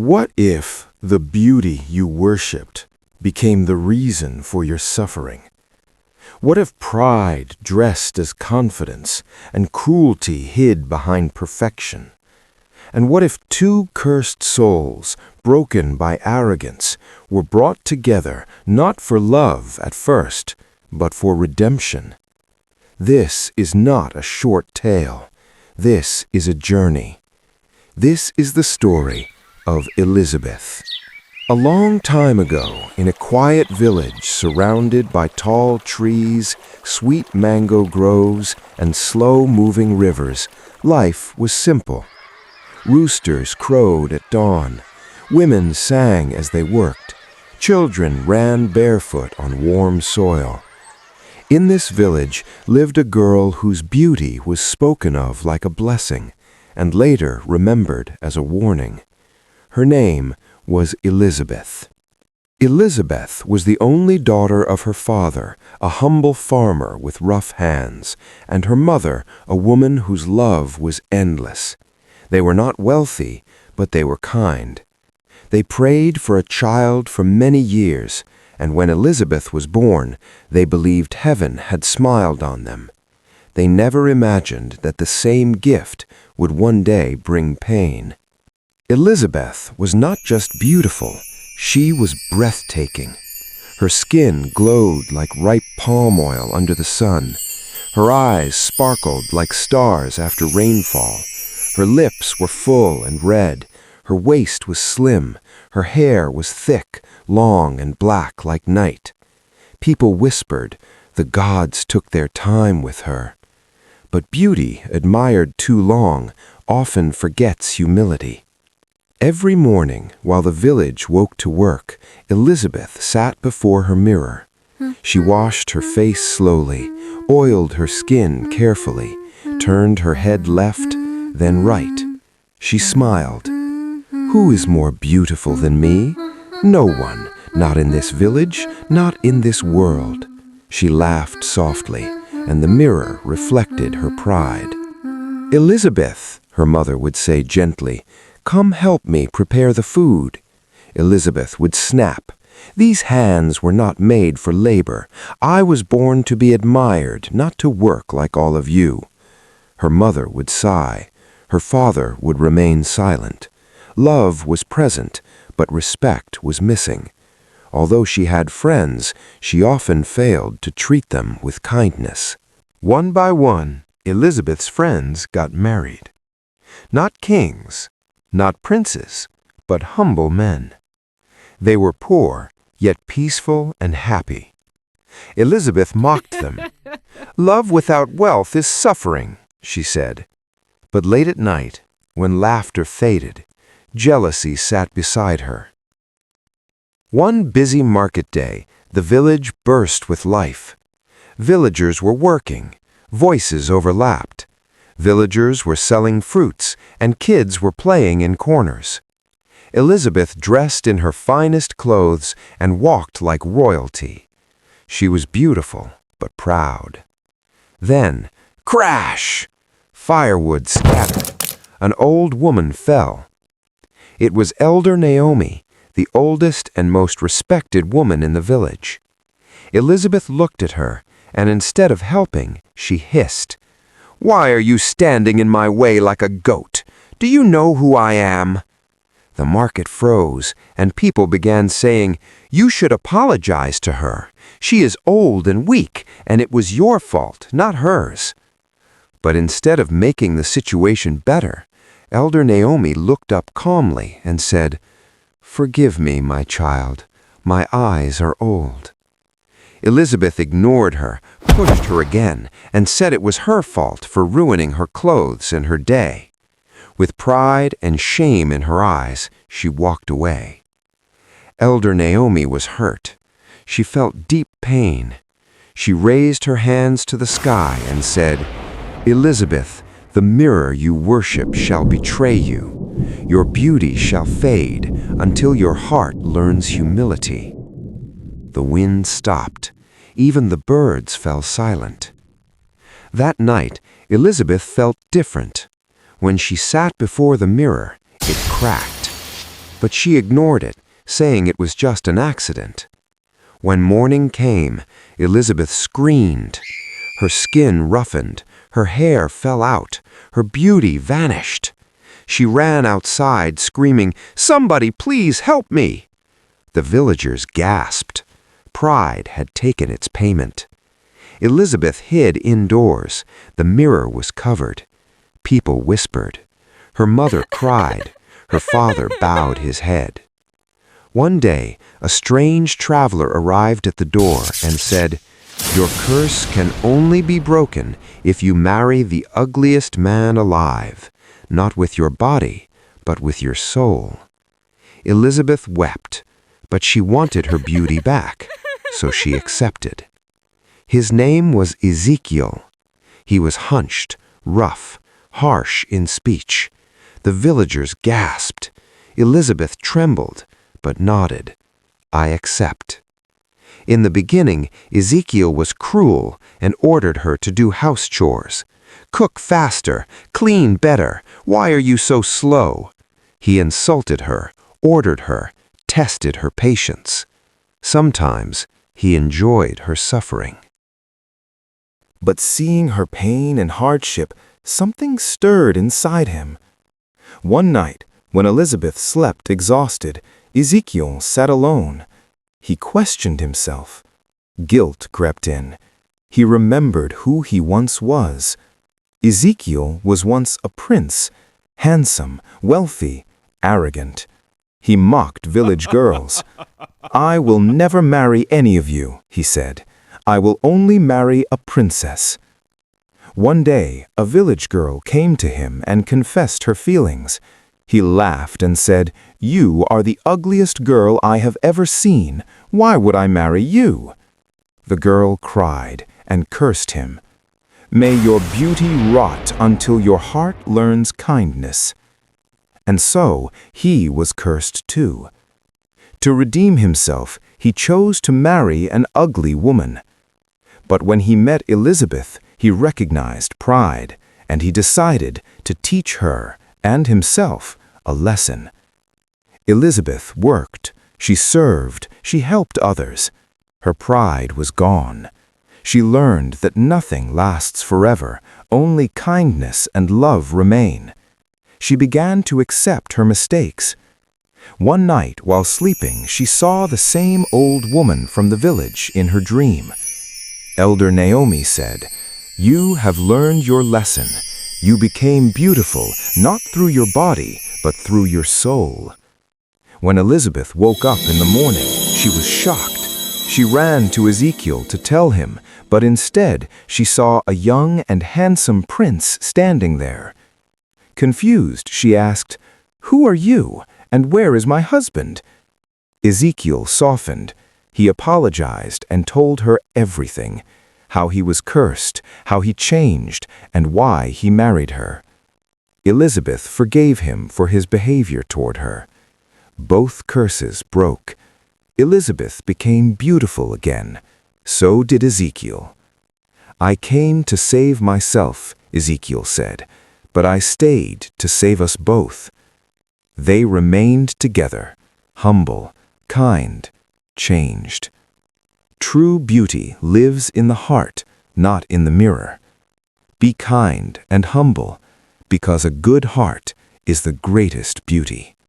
What if the beauty you worshipped became the reason for your suffering? What if pride dressed as confidence and cruelty hid behind perfection? And what if two cursed souls, broken by arrogance, were brought together not for love at first, but for redemption? This is not a short tale. This is a journey. This is the story of Elizabeth. A long time ago, in a quiet village surrounded by tall trees, sweet mango groves, and slow-moving rivers, life was simple. Roosters crowed at dawn. Women sang as they worked. Children ran barefoot on warm soil. In this village lived a girl whose beauty was spoken of like a blessing, and later remembered as a warning. Her name was Elizabeth. Elizabeth was the only daughter of her father, a humble farmer with rough hands, and her mother, a woman whose love was endless. They were not wealthy, but they were kind. They prayed for a child for many years, and when Elizabeth was born, they believed heaven had smiled on them. They never imagined that the same gift would one day bring pain. Elizabeth was not just beautiful, she was breathtaking. Her skin glowed like ripe palm oil under the sun. Her eyes sparkled like stars after rainfall. Her lips were full and red. Her waist was slim. Her hair was thick, long, and black like night. People whispered, the gods took their time with her. But beauty, admired too long, often forgets humility. Every morning, while the village woke to work, Elizabeth sat before her mirror. She washed her face slowly, oiled her skin carefully, turned her head left, then right. She smiled. Who is more beautiful than me? No one, not in this village, not in this world. She laughed softly, and the mirror reflected her pride. Elizabeth, her mother would say gently, come help me prepare the food. Elizabeth would snap. These hands were not made for labor. I was born to be admired, not to work like all of you. Her mother would sigh. Her father would remain silent. Love was present, but respect was missing. Although she had friends, she often failed to treat them with kindness. One by one, Elizabeth's friends got married. Not kings, not princes, but humble men. They were poor, yet peaceful and happy. Elizabeth mocked them. Love without wealth is suffering, she said. But late at night, when laughter faded, jealousy sat beside her. One busy market day, the village burst with life. Villagers were working. Voices overlapped. Villagers were selling fruits, and kids were playing in corners. Elizabeth dressed in her finest clothes and walked like royalty. She was beautiful, but proud. Then, crash! Firewood scattered. An old woman fell. It was Elder Naomi, the oldest and most respected woman in the village. Elizabeth looked at her, and instead of helping, she hissed, "Why are you standing in my way like a goat? Do you know who I am?" The market froze, and people began saying, "You should apologize to her. She is old and weak, and it was your fault, not hers." But instead of making the situation better, Elder Naomi looked up calmly and said, "Forgive me, my child. My eyes are old." Elizabeth ignored her, pushed her again, and said it was her fault for ruining her clothes and her day. With pride and shame in her eyes, she walked away. Elder Naomi was hurt. She felt deep pain. She raised her hands to the sky and said, "Elizabeth, the mirror you worship shall betray you. Your beauty shall fade until your heart learns humility." The wind stopped. Even the birds fell silent. That night, Elizabeth felt different. When she sat before the mirror, it cracked. but she ignored it, saying it was just an accident. When morning came, Elizabeth screamed. Her skin roughened, her hair fell out, her beauty vanished. She ran outside, screaming, "Somebody please help me!" The villagers gasped. Pride had taken its payment. Elizabeth hid indoors. The mirror was covered. People whispered. Her mother cried. Her father bowed his head. One day, a strange traveler arrived at the door and said, "Your curse can only be broken if you marry the ugliest man alive, not with your body, but with your soul." Elizabeth wept, but she wanted her beauty back, so she accepted. His name was Ezekiel. He was hunched, rough, harsh in speech. The villagers gasped. Elizabeth trembled, but nodded. "I accept." In the beginning, Ezekiel was cruel and ordered her to do house chores. "Cook faster, clean better, why are you so slow?" He insulted her, ordered her, tested her patience. Sometimes he enjoyed her suffering. But seeing her pain and hardship, something stirred inside him. One night, when Elizabeth slept exhausted, Ezekiel sat alone. He questioned himself. Guilt crept in. He remembered who he once was. Ezekiel was once a prince, handsome, wealthy, arrogant. He mocked village girls. "I will never marry any of you," he said. "I will only marry a princess." One day, a village girl came to him and confessed her feelings. He laughed and said, "You are the ugliest girl I have ever seen. Why would I marry you?" The girl cried and cursed him. "May your beauty rot until your heart learns kindness." And so he was cursed too. To redeem himself, he chose to marry an ugly woman. But when he met Elizabeth, he recognized pride, and he decided to teach her and himself a lesson. Elizabeth worked, she served, she helped others. Her pride was gone. She learned that nothing lasts forever, only kindness and love remain. She began to accept her mistakes. One night, while sleeping, she saw the same old woman from the village in her dream. Elder Naomi said, "You have learned your lesson. You became beautiful, not through your body, but through your soul." When Elizabeth woke up in the morning, she was shocked. She ran to Ezekiel to tell him, but instead she saw a young and handsome prince standing there. Confused, she asked, "Who are you, and where is my husband?" Ezekiel softened. He apologized and told her everything, how he was cursed, how he changed, and why he married her. Elizabeth forgave him for his behavior toward her. Both curses broke. Elizabeth became beautiful again. So did Ezekiel. "I came to save myself," Ezekiel said, "but I stayed to save us both." They remained together, humble, kind, changed. True beauty lives in the heart, not in the mirror. Be kind and humble, because a good heart is the greatest beauty.